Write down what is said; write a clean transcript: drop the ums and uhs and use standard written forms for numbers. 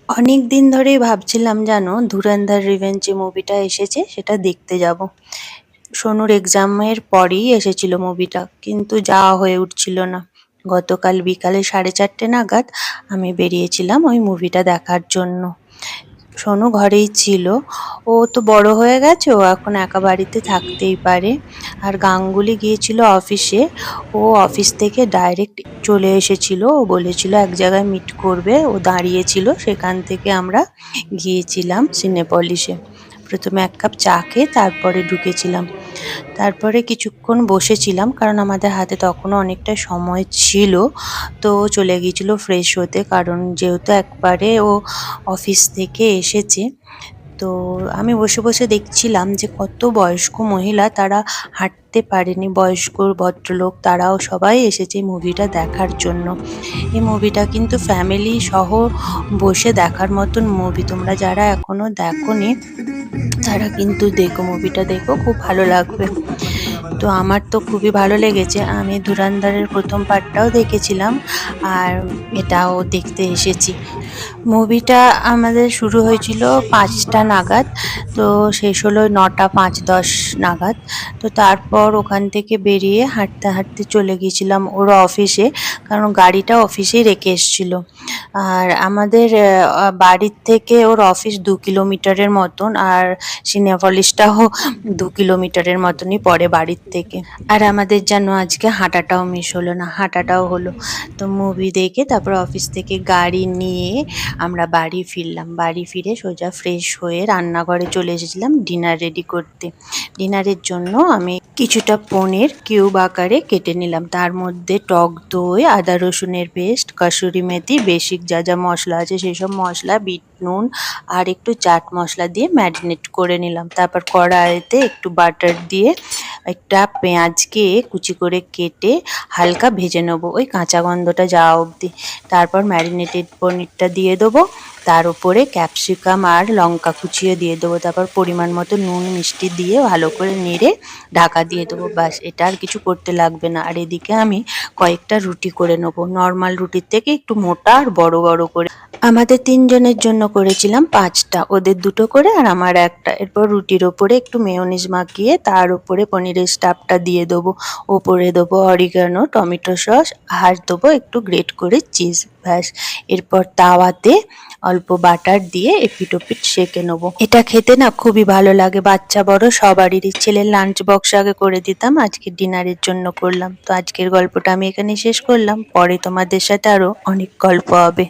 অনেক দিন ধরেই ভাবছিলাম জানো, ধুরন্ধর রিভেঞ্জ যে মুভিটা এসেছে সেটা দেখতে যাব। সোনুর এক্সামের পরেই এসেছিল মুভিটা, কিন্তু যাওয়া হয়ে উঠছিল না। গতকাল বিকালে 4:30 নাগাদ আমি বেরিয়েছিলাম ওই মুভিটা দেখার জন্য। সোনু ঘরেই ছিল। ও তো বড় হয়ে গেছে, ও এখন একা বাড়িতে থাকতেই পারে। আর গাঙ্গুলি গিয়েছিল অফিসে। ও অফিস থেকে ডাইরেক্ট চলে এসেছিল। ও বলেছিল এক জায়গায় মিট করবে, ও দাঁড়িয়েছিল, সেখান থেকে আমরা গিয়েছিলাম সিনেপলিসে। প্রথমে এক কাপ চা খেয়ে তারপরে ঢুকেছিলাম। তারপরে কিছুক্ষণ বসেছিলাম, কারণ আমাদের হাতে তখনও অনেকটা সময় ছিল। তো ও চলে গিয়েছিল ফ্রেশ হতে, কারণ যেহেতু একবারে ও অফিস থেকে এসেছে। তো আমি বসে বসে দেখছিলাম যে কত বয়স্ক মহিলা, তারা হাঁটতে পারেনি, বয়স্ক ভদ্রলোক, তারাও সবাই এসেছে এই মুভিটা দেখার জন্য। এই মুভিটা কিন্তু ফ্যামিলি সহ বসে দেখার মতন মুভি। তোমরা যারা এখনো দেখোনি তারা কিন্তু দেখো, মুভিটা দেখো, খুব ভালো লাগবে। তো আমার তো খুবই ভালো লেগেছে। আমি ধুরন্ধরের প্রথম পার্টটাও দেখেছিলাম, আর এটাও দেখতে এসেছি। মুভিটা আমাদের শুরু হয়েছিল 5টা নাগাদ, তো শেষ হলো 9টা 5-10 নাগাদ। তো তারপর ওখান থেকে বেরিয়ে হাঁটতে হাঁটতে চলে গিয়েছিলাম ওর অফিসে, কারণ গাড়িটা অফিসেই রেখে এসেছিল। আর আমাদের বাড়ির থেকে ওর অফিস 2 কিলোমিটারের মতন, আর সিনেপলিসটাও 2 কিলোমিটারের মতনই পড়ে বাড়ির থেকে। আর আমাদের যেন আজকে হাঁটাটাও মিস হলো না, হাঁটাটাও হলো। তো মুভি দেখে তারপর অফিস থেকে গাড়ি নিয়ে আমরা বাড়ি ফিরলাম। বাড়ি ফিরে সোজা ফ্রেশ হয়ে রান্নাঘরে চলে এসেছিলাম ডিনার রেডি করতে। ডিনারের জন্য আমি কিছুটা পনির কিউব আকারে কেটে নিলাম, তার মধ্যে টক দই, আদা রসুনের পেস্ট, কাসুরি মেথি, বেসিক যা যা মশলা আছে সেসব মশলা, বিট নুন আর একটু চাট মশলা দিয়ে ম্যারিনেট করে নিলাম। তারপর কড়াইতে একটু বাটার দিয়ে একটা পেঁয়াজকে কুচি করে কেটে হালকা ভেজে নেবো, ওই কাঁচা গন্ধটা যাওয়া অবধি। তারপর ম্যারিনেটেড পনিরটা দিয়ে দেবো, তার উপরে ক্যাপসিকাম আর লঙ্কা কুচিয়ে দিয়ে দেবো। তারপর পরিমাণ মতো নুন মিষ্টি দিয়ে ভালো করে নেড়ে ঢাকা দিয়ে দেবো। ব্যাস, এটা আর কিছু করতে লাগবে না। আর এদিকে আমি কয়েকটা রুটি করে নেবো, নর্মাল রুটির থেকে একটু মোটা আর বড় বড় করে। আমাদের 3 জনের জন্য করেছিলাম 5টা, ওদের 2টো করে আর আমার একটা। এরপর রুটির ওপরে একটু মেয়োনিজ মাখিয়ে তার উপরে পনিরের স্টাফটা দিয়ে দেবো। ওপরে দেবো অরিগানো, টমেটো সস, আর দেবো একটু গ্রেট করে চিজ। ব্যাস, এরপর তাওয়াতে অল্প বাটার দিয়ে এপিট ওপিট সেঁকে নেবো। এটা খেতে না খুবই ভালো লাগে, বাচ্চা বড় সবারই। ছেলের লাঞ্চ বক্স আগে করে দিতাম, আজকে ডিনারের জন্য করলাম। তো আজকের গল্পটা আমি এখানে শেষ করলাম, পরে তোমাদের সাথে আরো অনেক গল্প হবে।